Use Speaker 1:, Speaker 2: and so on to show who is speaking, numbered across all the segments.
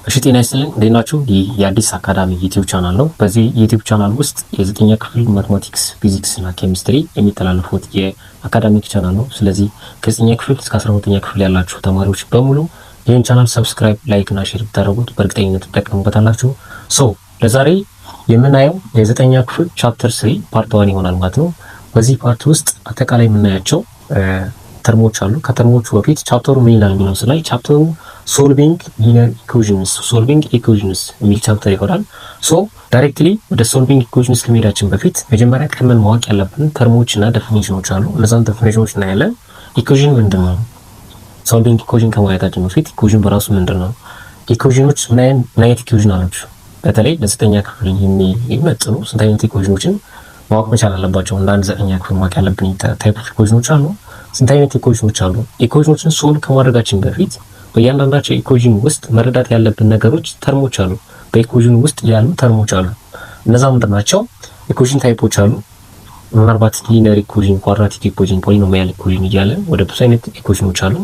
Speaker 1: እሺ ጤና ይስጥልኝ እንዴት ናችሁ? ይህ የአዲስ አካዳሚ ዩቲዩብ ቻናል ነው። በዚህ ዩቲዩብ ቻናል ውስጥ የዘጠኛ ክፍል ማትማቲክስ፣ ፊዚክስ እና ኬሚስትሪ የሚተላለፉት የአካዳሚክ ቻናል ነው። ስለዚህ ከዘጠኛ ክፍል እስከ 12ኛ ክፍል ያላችሁ ተማሪዎች በሙሉ ይህን ቻናል ሰብስክራይብ፣ ላይክ እና ሼር ብታደርጉት በእርግጠኝነት ትጠቀሙበታላችሁ። ለዛሬ የምናየው የዘጠኛ ክፍል ቻፕተር 3 ፓርት 1 ይሆናል ማለት ነው። በዚህ ፓርት ውስጥ አጠቃላይ የምናያቸው ተርሞች አሉ። ከተርሞቹ በፊት ቻፕተሩ ምን ይላል የሚለው ስላይ ቻፕተሩ ሶልቪንግ ሊኒየር ኢኩዌሽንስ የሚል ቻፕተር ይሆናል። ዳይሬክትሊ ወደ ሶልቪንግ ኢኩዌሽንስ ከመሄዳችን በፊት መጀመሪያ ቀድመን ማወቅ ያለብን ተርሞች እና ዴፊኒሽኖች አሉ። እነዛን ዴፊኒሽኖች እናያለን። ኢኩዌሽን ምንድን ነው? ሶልቪንግ ኢኩዌሽን ከማየታችን በፊት ኢኩዌሽን በራሱ ምንድን ነው? ኢኩዌሽኖች ምን አይነት ኢኩዌሽን አላችሁ? በተለይ ለዘጠኛ ክፍል የሚመጥኑ ስንት አይነት ኢኩዌሽኖችን ማወቅ መቻል አለባቸው። እንደ አንድ ዘጠኛ ክፍል ማወቅ ያለብን ታይፕ ኦፍ ኢኩዌሽኖች አሉ። ስንት አይነት ኢኩዌሽኖች አሉ? ኢኩዌሽኖችን ሶልቭ ከማድረጋችን በፊት በእያንዳንዳቸው ኢኩዌሽን ውስጥ መረዳት ያለብን ነገሮች ተርሞች አሉ። በኢኩዌሽን ውስጥ ያሉ ተርሞች አሉ። እነዛ ምንድን ናቸው? ኢኩዌሽን ታይፖች አሉ። ምናልባት ሊኒየር ኢኩዌሽን፣ ኳድራቲክ ኢኩዌሽን፣ ፖሊኖሚያል ኢኩዌሽን እያለ ወደ ብዙ አይነት ኢኩዌሽኖች አሉ።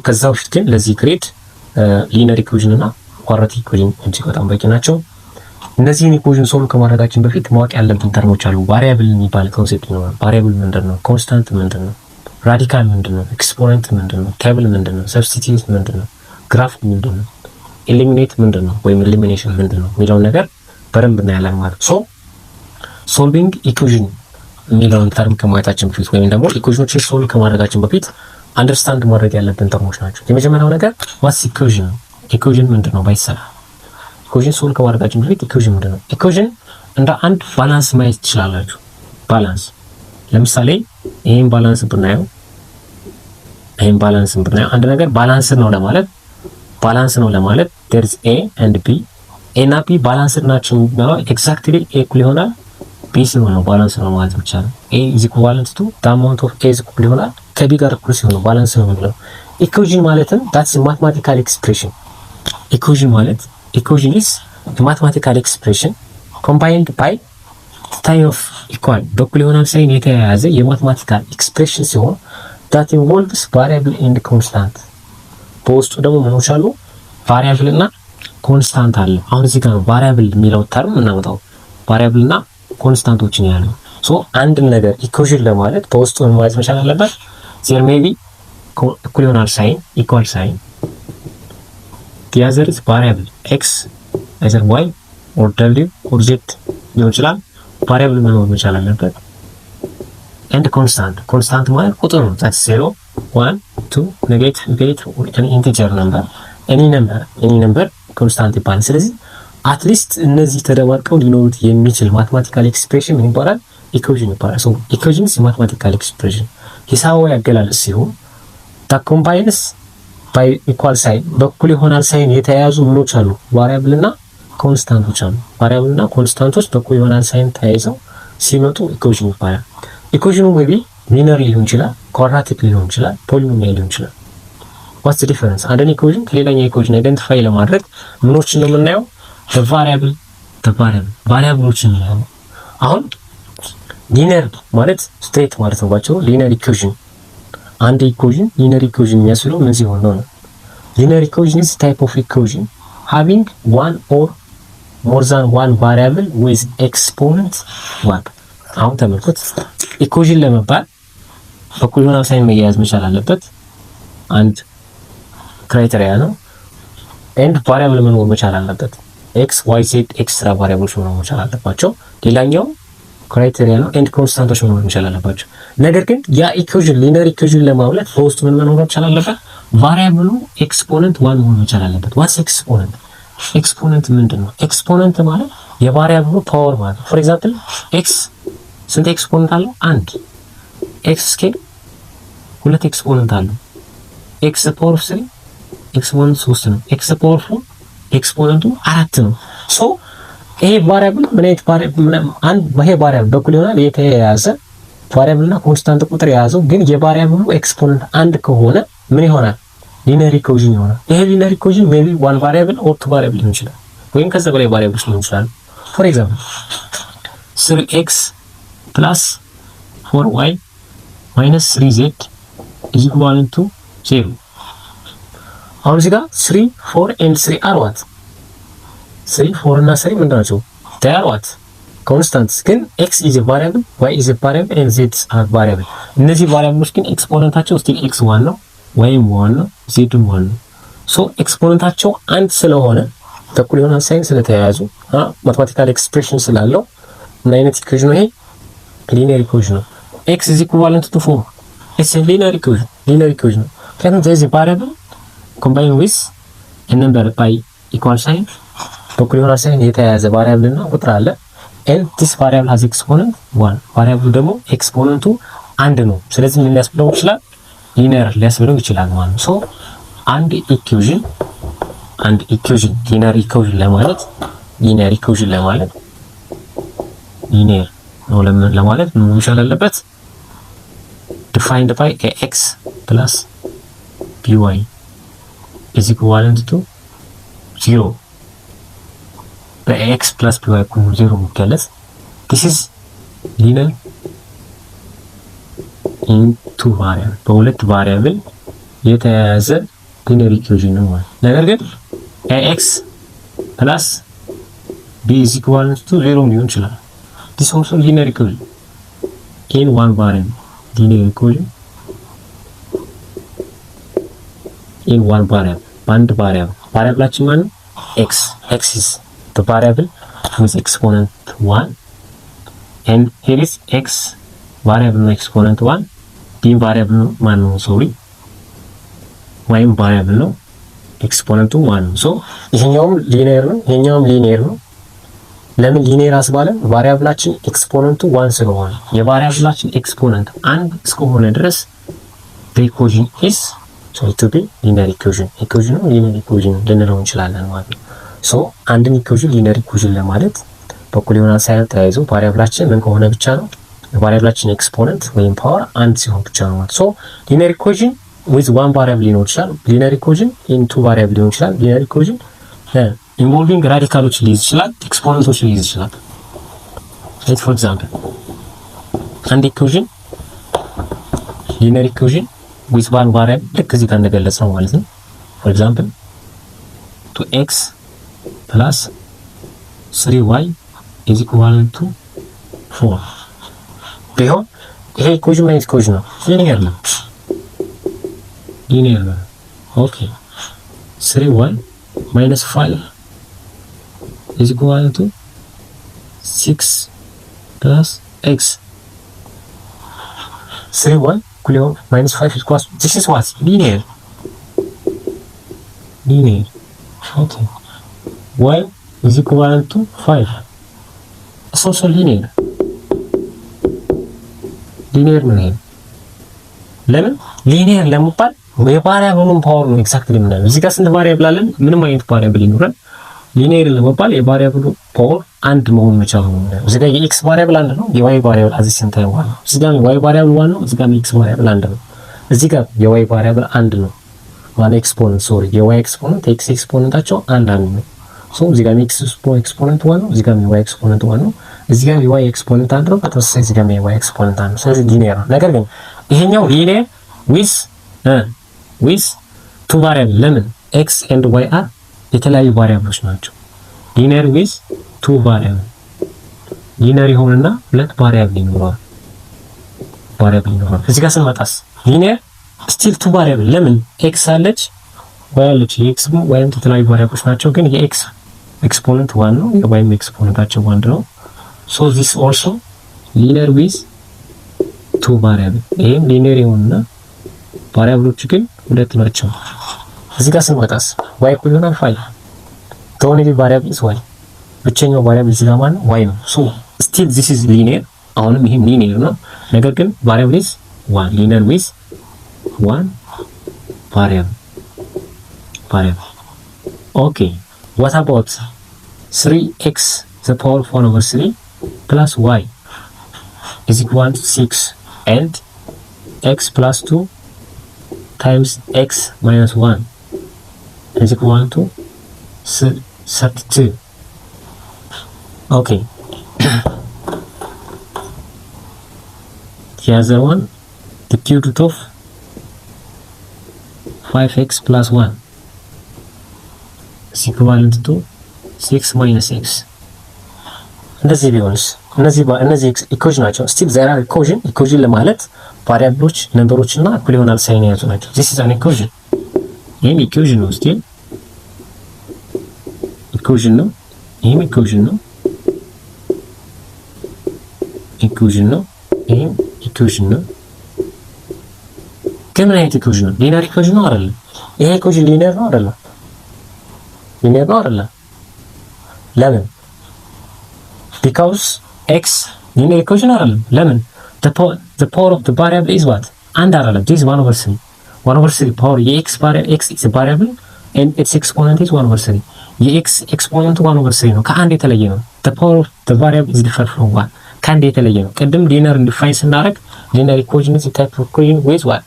Speaker 1: ከዛ በፊት ግን ለዚህ ግሬድ ሊኒየር ኢኩዌሽን እና ኳድራቲክ ኢኩዌሽን እጅግ በጣም በቂ ናቸው። እነዚህን ኢኩዌሽን ሶልቭ ከማድረጋችን በፊት ማወቅ ያለብን ተርሞች አሉ። ቫሪያብል የሚባል ኮንሴፕት ነው። ቫሪያብል ምንድን ነው? ኮንስታንት ምንድን ነው? ራዲካል ምንድን ነው? ኤክስፖነንት ምንድን ነው? ቴብል ምንድን ነው? ሰብስቲቲዩት ምንድን ነው? ግራፍ ምንድን ነው? ኤሊሚኔት ምንድን ነው? ወይም ኤሊሚኔሽን ምንድን ነው የሚለውን ነገር በደንብ እናያለን ማለት ነው። ሶልቪንግ ኢኩዌሽን የሚለውን ተርም ከማየታችን በፊት ወይም ደግሞ ኢኩዌሽኖችን ሶልቭ ከማድረጋችን በፊት አንደርስታንድ ማድረግ ያለብን ተርሞች ናቸው። የመጀመሪያው ነገር ዋትስ ኢኩዌሽን ነው። ኢኩዌሽን ምንድን ነው? ባይሰራ ኢኩዌሽን ሶልቭ ከማድረጋችን በፊት ኢኩዌሽን ምንድን ነው? ኢኩዌሽን እንደ አንድ ባላንስ ማየት ትችላላችሁ። ባላንስ ለምሳሌ ይሄን ባላንስ ብናየው አንድ ነገር ባላንስ ነው ለማለት there is a and b እና b ባላንስድ ናቸው ነው። ኤግዛክትሊ a እኩል ይሆናል b ሲሆን ነው ባላንስ ነው ማለት ብቻ ነው። a is equivalent to the amount of a እኩል ይሆናል ከb ጋር እኩል ሲሆን ነው ባላንስ ነው የሚለው። ኢኩዌሽን ማለትም that's a mathematical expression። ኢኩዌሽን is a mathematical expression combined by ሳይን ኦፍ ኢኳል በኩል ይሆናል ሳይን የተያያዘ የማትማቲካል ኤክስፕሬሽን ሲሆን that involves variable and constant። በውስጡ ደግሞ ምኖች አሉ? ቫሪያብል እና ኮንስታንት አለ። አሁን እዚህ ጋር ቫሪያብል የሚለው ተርም እናመጣው። ቫሪያብል እና ኮንስታንቶችን ያሉ አንድ ነገር ኢኩዌሽን ለማለት በውስጡ ማለት መቻል አለበት there may be እኩል ይሆናል ሳይን ኢኳል ሳይን the other is variable x either y or w or z ሊሆን ይችላል። ቫሪያብል መኖር መቻል አለበት። ኤንድ ኮንስታንት ማለት ቁጥር ነው። that's 0 1 2 ኔጌቲቭ or an integer number any number ኮንስታንት ይባላል። ስለዚህ አትሊስት እነዚህ ተደባርቀው ሊኖሩት የሚችል ማትማቲካል ኤክስፕሬሽን ምን ይባላል? ኢኩዌሽን ይባላል። ኢኩዌሽን ማትማቲካል ኤክስፕሬሽን ሂሳባዊ አገላለጽ ሲሆን that combines by equal sign በኩል ይሆናል ሳይን የተያያዙ ምኖች አሉ? ቫሪያብል እና ኮንስታንቶች አሉ። ቫሪያብል እና ኮንስታንቶች በኩል ይሆናል ሳይን ተያይዘው ሲመጡ ኢኩዌሽን ይባላል። ኢኩዌሽኑ maybe ሊኒየር ሊሆን ይችላል፣ ኳድራቲክ ሊሆን ይችላል፣ ፖሊኖሚያል ሊሆን ይችላል። what's the difference? አንድን ኢኩዌሽን ከሌላኛው ኢኩዌሽን አይደንቲፋይ ለማድረግ ምኖችን ነው የምናየው? ቫሪያብሎችን ነው። አሁን ሊኒየር ማለት ስትሬት ማለት ነው ባጭሩ። ሊኒየር ኢኩዌሽን አንድ ኢኩዌሽን ሊኒየር ኢኩዌሽን የሚያስብለው ምን ሲሆን ነው? ሊኒየር ኢኩዌሽን is type of equation having one or more than one variable with exponent 1። አሁን ተመልከቱ፣ ኢኩዌሽን ለመባል በኩል ይሆናል ሳይን መያያዝ መቻል አለበት። አንድ ክራይቴሪያ ነው። ኤንድ ቫሪያብል መኖር መቻል አለበት። ኤክስ ዋይ ዜድ ኤክስትራ ቫሪያብሎች መኖር መቻል አለባቸው። ሌላኛው ክራይቴሪያ ነው። ኤንድ ኮንስታንቶች መኖር መቻል አለባቸው። ነገር ግን ያ ኢኩዌሽን ሊኒየር ኢኩዌሽን ለማውለት በውስጡ ምን መኖር መቻል አለበት? ቫሪያብሉ ኤክስፖነንት 1 መሆን መቻል አለበት። ዋትስ ኤክስፖነንት? ኤክስፖነንት ምንድን ነው? ኤክስፖነንት ማለት የቫሪያብሉ ፓወር ማለት ነው። ፎር ኤግዛምፕል ኤክስ ስንት ኤክስፖነንት አለው? 1። ኤክስ ስኬል 2 ኤክስፖነንት አለው። ኤክስ ፓወር 3 ኤክስፖነንት 3 ነው። ኤክስ ፓወር 4 ኤክስፖነንቱ 4 ነው። ይሄ ቫሪያብል ምን አይነት ቫሪያብል በኩል ይሆናል የተያያዘ ቫሪያብል እና ኮንስታንት ቁጥር የያዘው ግን የቫሪያብሉ ኤክስፖነንት 1 ከሆነ ምን ይሆናል? ሊኒየር ኢኩዌሽን ይሆናል። ይሄ ሊኒየር ኢኩዌሽን ሜቢ 1 ቫሪያብል ኦር 2 ቫሪያብል ሊሆን ይችላል፣ ወይም ከዛ በላይ ቫሪያብሎች ሊሆን ይችላል። ፎር ኤግዛምፕል 3x plus 4y minus 3z is equal to 0። አሁን እዚህ ጋር 3 4 and 3 are what 3 4 እና 3 ምንድን ናቸው? they are what constants ግን x is a variable y is a variable and z are variable እነዚህ ቫሪያብሎች ግን ኤክስፖነንታቸው ስቲል x 1 ነው ወይም 1 ነው z 1 ነው ሶ ኤክስፖነንታቸው አንድ ስለሆነ ተኩል የሆነ ሳይን ስለተያያዙ ማቴማቲካል ኤክስፕሬሽን ስላለው ምን አይነት ኢኩዌሽን ነው ይሄ ሊኒየር ኢኩዌሽን ነው x is equivalent to 4 it's a linear equation ነው ምክንያቱም there is a variable combined with a number by equal sign ተኩል የሆነ ሳይን የተያያዘ ቫሪያብል እና ቁጥር አለ and this variable has exponent 1 ቫሪያብሉ ደግሞ ኤክስፖነንቱ አንድ ነው ስለዚህ ምን ሊያስብለው ይችላል ሊኒየር ሊያስብለው ይችላል ማለት ነው ሶ አንድ ኢኩዌሽን ሊኒየር ኢኩዌሽን ለማለት ምን መቻል አለበት defined by ax plus by is equivalent to 0 በx plus by እኩል 0 የሚገለጽ this is linear in two variable በሁለት ቫሪያብል የተያያዘ ሊኒየር ኢኩዌሽን ነው ማለት ነገር ግን ax plus b is equivalent to 0 ሊሆን ይችላል this also linear equation in one variable linear equation in one variable በአንድ ቫሪያብላችን ማለት x is the variable with exponent 1 and here is x variable ነው exponent 1 b variable ነው ማለት ነው sorry ወይም ቫሪያብል ነው ኤክስፖነንቱ 1 ነው ሶ ይሄኛውም ሊኒየር ነው ለምን ሊኒየር አስባለ ቫሪያብላችን ኤክስፖነንቱ 1 ስለሆነ የቫሪያብላችን ኤክስፖነንት 1 እስከሆነ ድረስ the equation is so to be linear equation ልንለው እንችላለን ማለት ነው ሶ አንድን ኢኩዌሽን ሊኒየር ኢኩዌሽን ለማለት በኩል የሆነ ሳይን ተያይዞ ቫሪያብላችን ምን ከሆነ ብቻ ነው የቫሪያብላችን ኤክስፖነንት ወይም ፓወር አንድ ሲሆን ብቻ ነው ማለት ሶ ሊኒየር ኢኩዌሽን with one variable ሊሆን ይችላል linear equation in two variable ሊሆን ይችላል linear equation involving radicals ሊይዝ ይችላል ኤክስፖነንቶች ሊይዝ ይችላል let's for example አንድ ኢኩዌሽን linear equation with one variable ልክ እዚህ ጋር እንደገለጽነው ማለት ነው for example 2x plus 3y is equal to 4 ቢሆን ይሄ ኢኩዌሽን ማለት ኢኩዌሽን ነው linear ነው okay 3y minus 5 is equal to 6 plus x 3y minus 5 is equal to this is what linear okay y is equal to 5 it's also linear ነው ለምን linear ለመባል የቫሪያብሉን ፓወር ነው ኤግዛክትሊ ምናምን እዚህ ጋር ስንት ቫሪያብል አለን ምንም አይነት ቫሪያብል ይኖራል ሊኒየር ለመባል የቫሪያብሉ ፓወር አንድ መሆን መቻል ነው እዚህ ጋር የኤክስ ቫሪያብል አንድ ነው የዋይ ቫሪያብል አዚ ሴም ታይም ዋን እዚህ ጋር የዋይ ቫሪያብል ዋን ነው እዚህ ጋር የኤክስ ቫሪያብል አንድ ነው እዚህ ጋር የዋይ ቫሪያብል አንድ ነው ማለት ኤክስፖነንት ሶሪ የዋይ ኤክስፖነንት ኤክስ ኤክስፖነንታቸው አንድ ነው ሶ እዚህ ጋር ኤክስ ኤክስፖነንት ዋን ነው እዚህ ጋር የዋይ ኤክስፖነንት ዋን ነው እዚህ ጋር የዋይ ኤክስፖነንት አንድ ነው በተመሳሳይ እዚህ ጋር የዋይ ኤክስፖነንት አንድ ነው ስለዚህ ሊኒየር ነው ነገር ግን ይሄኛው ሊኒየር with two variable ለምን x and y are የተለያዩ ቫሪያብሎች ናቸው linear with two variable linear ይሆንና ሁለት ቫሪያብል ይኖራል እዚህ ጋር ስንመጣስ linear still two variable ለምን x አለች y አለች x ወይም የተለያዩ ቫሪያብሎች ናቸው ግን የx ኤክስፖነንት 1 ነው የy ኤክስፖነንታቸው 1 ነው so this also linear with two variable ይሄም linear ይሆንና ቫሪያብሎች ግን ሁለት ናቸው እዚህ ጋር ስንመጣስ y እኩል ይሆናል 5 the only variable is y ብቸኛው ቫሪያብል እዚህ ጋር ማለት y ነው so still this is linear አሁንም ይሄም linear ነው ነገር ግን variable is 1 linear with one variable okay what about 3x the power 1 over 3 plus y is equal to 6 and x plus 2 times x minus 1 is equal to 32 okay the other one the cube root of 5x plus 1 is equivalent to 6 ማይነስ ኤክስ እንደዚህ ቢሆንስ? እነዚህ ኢኩዌሽን ናቸው። ስቲል ዜር አር ኢኩዌሽን ለማለት ቫሪያብሎች ነምበሮች እና እኩል ይሆናል ሳይን የያዙ ናቸው። ዚስ ኢዝ አን ኢኩዌሽን። ይሄም ኢኩዌሽን ነው። ስቲል ኢኩዌሽን ነው። ይሄም ኢኩዌሽን ነው። ኢኩዌሽን ነው። ይሄም ኢኩዌሽን ነው። ግን ምን አይነት ኢኩዌሽን ነው? ሊኒየር ኢኩዌሽን ነው አይደለም? ይሄ ኢኩዌሽን ሊኒየር ነው አይደለም? ሊኒየር ነው አይደለም? ለምን? because x ሊኒየር ኢኩዌሽን አይደለም። ለምን? the power of the variable is what? አንድ አይደለም። this is 1/3 1/3 power የx x is a variable and its exponent is 1/3 የx exponent 1/3 ነው። ከአንድ የተለየ ነው። the power of the variable is different from 1 ከአንድ የተለየ ነው። ቅድም ሊኒየር ዲፋይን ስናደርግ ሊኒየር ኢኩዌሽን is a type of equation with what?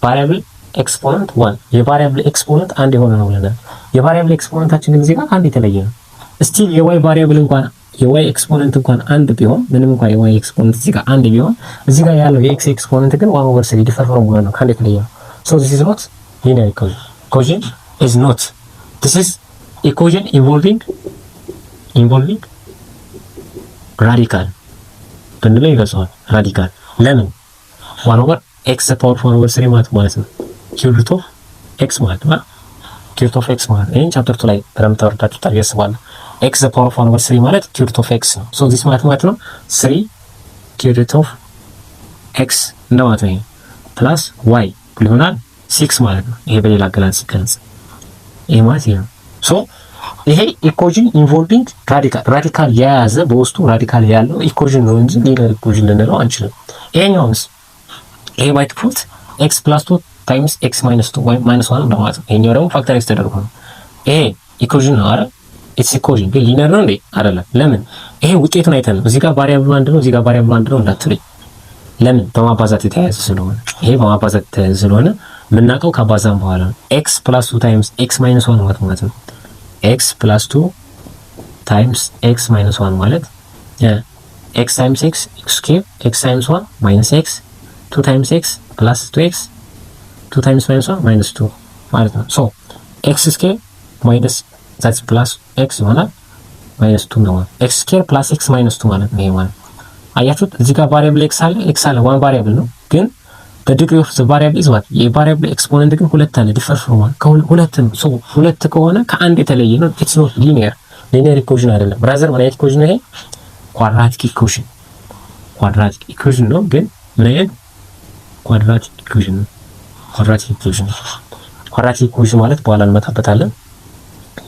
Speaker 1: variable exponent 1 የቫሪያብል ኤክስፖነንት አንድ የሆነ ነው ብለናል። የቫሪያብል ኤክስፖነንታችን ግን እዚህ ጋር አንድ የተለየ ነው። ስቲል የy ቫሪያብል እንኳን የy ኤክስፖነንት እንኳን አንድ ቢሆን ምንም እንኳን የy ኤክስፖነንት እዚህ ጋር አንድ ቢሆን እዚህ ጋር ያለው የx ኤክስፖነንት ግን 1/3 ዲፈር ፍሮም 1 ነው። ከአንድ የተለየ ነው። so this is not linear equation is not this is equation involving radical ብንለው ይገዛዋል። ራዲካል ለምን 1/x ፓወር 1/3 ማለት ነው። ኪዩብ ሩት ኦፍ x ማለት ነው። ኪዩብ ሩት ኦፍ x ማለት ይሄን ቻፕተር 2 ላይ በደንብ ተወርዳችሁታል ያስባል። x ፓወር 1/3 ማለት ኪዩብ ሩት ኦፍ x ነው። ሶ ዚስ ማለት ነው 3 ኪዩብ ሩት ኦፍ x እንደማለት ነው። ፕላስ y ይሆናል 6 ማለት ነው። ይሄ በሌላ አገላለጽ ሲገለጽ ይሄ ማለት ነው። ሶ ይሄ ኢኩዌሽን ኢንቮልቪንግ ራዲካል የያዘ በውስጡ ራዲካል ያለው ኢኩዌሽን ነው እንጂ ሊኒየር ኢኩዌሽን ልንለው አንችልም። ይሄኛውስ ይሄ ባይ ዲፎልት x + 2 ታይምስ x - 2 ወይ -1 እንደማለት ነው። ይሄኛው ደግሞ ፋክተራይዝ ተደርጎ ነው። ይሄ ኢኩዌሽን ነው አይደል? ኢትስ ኢኩዌሽን ግን ሊኒየር ነው እንዴ? አይደለም። ለምን? ይሄ ውጤቱን አይተን ነው። እዚህ ጋር ቫሪያብሉ አንድ ነው፣ እዚህ ጋር ቫሪያብሉ አንድ ነው እንዳትለኝ። ለምን? በማባዛት የተያያዘ ስለሆነ። ይሄ በማባዛት የተያያዘ ስለሆነ የምናውቀው ካባዛን በኋላ ነው። x + 2 ታይምስ x - 1 ማለት ነው። x + 2 ታይምስ x - 1 ማለት x ታይምስ x ስኩዌር x ታይምስ 1 ማይነስ x 2 ታይምስ x ፕላስ 2x 2 ታይምስ -1 -2 ማለት ነው። ሶ x ስኩዌር ማይነስ ዛትስ ፕላስ x ይሆናል -2 ነው። x ስኩዌር ፕላስ x -2 ማለት ነው። ይሄ ማለት አያችሁት? እዚህ ጋር ቫሪያብል x አለ ዋን ቫሪያብል ነው ግን the degree of the variable is what? የቫሪያብል ኤክስፖነንት ግን ሁለት አለ ዲፈር ፍሮም ከሁለት ነው። ሶ ሁለት ከሆነ ከአንድ የተለየ ነው። it's not linear ኢኩዌሽን አይደለም። ራዘር ምን አይነት ኢኩዌሽን ነው ይሄ? ኳድራቲክ ኢኩዌሽን ነው ግን ምን አይነት ኳድራቲክ ኢኩዌሽን ነው? ኳድራቲክ ኢኩዌሽን ማለት በኋላ እንመጣበታለን።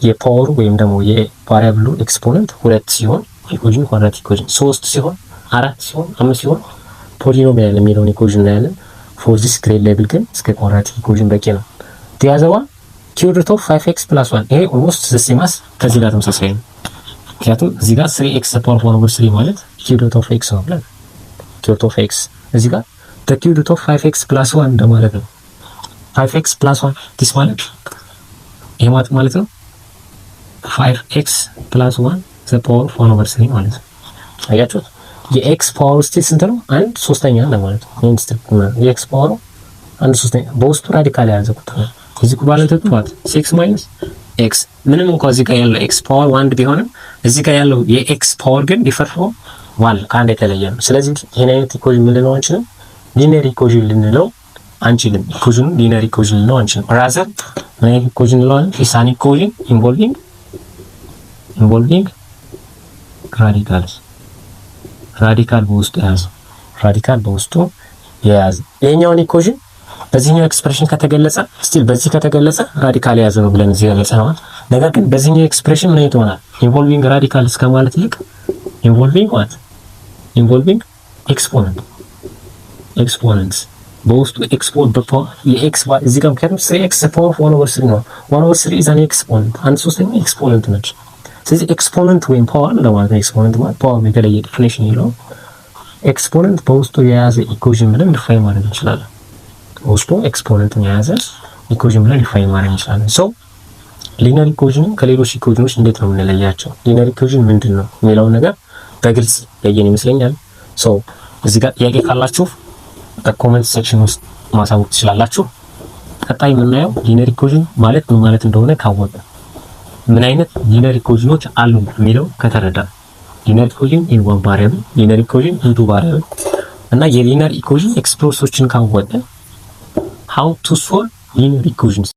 Speaker 1: የፓወሩ ወይም ደግሞ የቫሪያብሉ ኤክስፖነንት ሁለት ሲሆን ኢኩዌሽን ኳድራቲክ ኢኩዌሽን፣ 3 ሲሆን 4 ሲሆን 5 ሲሆን ፖሊኖሚያል የሚለውን ኢኩዌሽን እናያለን። for this grade level ግን እስከ ኳድራቲክ ኢኩዌሽን በቂ ነው። ዲያዘዋ ኪዩብ ሩት ኦፍ 5x + 1 ይሄ ኦልሞስት ዘሴማስ ከዚህ ጋር ተመሳሳይ ነው። ምክንያቱም እዚህ ጋር 3x ፓወር 1/3 ማለት ኪዩብ ሩት ኦፍ x ነው ብለን ኪዩብ ሩት ኦፍ x እዚህ ጋር the cube root of 5x + 1 እንደማለት ነው። 5x + 1 ዲስ ማለት ይሄ ማለት ነው 5x + 1 the power 1/3 ማለት ነው። አያችሁት? የx ፓወር ስቲል ስንት ነው? 1/3 እንደማለት ነው። ይሄን ስቴፕ ነው የx ፓወር 1/3 በውስጡ ራዲካል የያዘ ቁጥር ነው። እዚህ ጋር ባለው ተጥቷት 6 - x ምንም እንኳን እዚህ ጋር ያለው x ፓወር 1 ቢሆንም እዚህ ጋር ያለው የx ፓወር ግን ዲፈር ፍሮም 1 ከአንድ የተለየ ነው። ስለዚህ ይሄን አይነት ኢኩዌሽን ምን ልንለው አንችልም? ሊኒየር ኢኩዌሽን ልንለው አንችልም። ኢኩዌሽኑ ሊኒየር ኢኩዌሽን ልንለው አንችልም። ራዘር ምን አይነት ኢኩዌሽን ልንለው? ኢስ አን ኢኩዌሽን ኢንቮልቪንግ ራዲካል በውስጡ የያዘ ይሄኛውን ኢኩዌሽን በዚህኛው ኤክስፕሬሽን ከተገለጸ ስቲል በዚህ ከተገለጸ ራዲካል የያዘ ነው ብለን እዚህ ገለጸናል። ነገር ግን በዚህኛው ኤክስፕሬሽን ምን አይነት ይሆናል? ኢንቮልቪንግ ራዲካል እስከማለት ይልቅ ኢንቮልቪንግ ኤክስፖነንትስ በውስጡ ኤክስፖነንት በፓወር የኤክስ እዚህ ጋር ምክንያቱም 3x ፓወር 1/3 ነው። 1/3 ኢዝ አን ኤክስፖነንት 1/3 ኤክስፖነንት ነች። ስለዚህ ኤክስፖነንት ወይም ፓወር ለማለት ነው። ኤክስፖነንት ማለት ፓወር የተለየ ዲፊኒሽን የለውም። ኤክስፖነንት በውስጡ የያዘ ኢኩዌሽን ብለን ዲፋይን ማድረግ እንችላለን። በውስጡ ኤክስፖነንትን የያዘ ኢኩዌሽን ብለን ዲፋይን ማድረግ እንችላለን። ሶ ሊኒየር ኢኩዌሽን ከሌሎች ኢኩዌሽኖች እንዴት ነው የምንለያቸው? ሊኒየር ኢኩዌሽን ምንድን ነው የሚለውን ነገር በግልጽ ያየን ይመስለኛል። ሶ እዚህ ጋር ጥያቄ ካላችሁ በኮሜንት ሴክሽን ውስጥ ማሳወቅ ትችላላችሁ። ቀጣይ የምናየው ሊኒየር ኢኩዌሽን ማለት ምን ማለት እንደሆነ ካወቀ ምን አይነት ሊነር ኢኩዌሽኖች አሉ የሚለው ከተረዳ ሊነር ኢኩዌሽን ኢን ዋን ቫሪያብል፣ ሊነር ኢኩዌሽን ኢን ቱ ቫሪያብል እና የሊነር ኢኩዌሽን ኤክስፕሬሽኖችን ካወቀ how to solve linear equations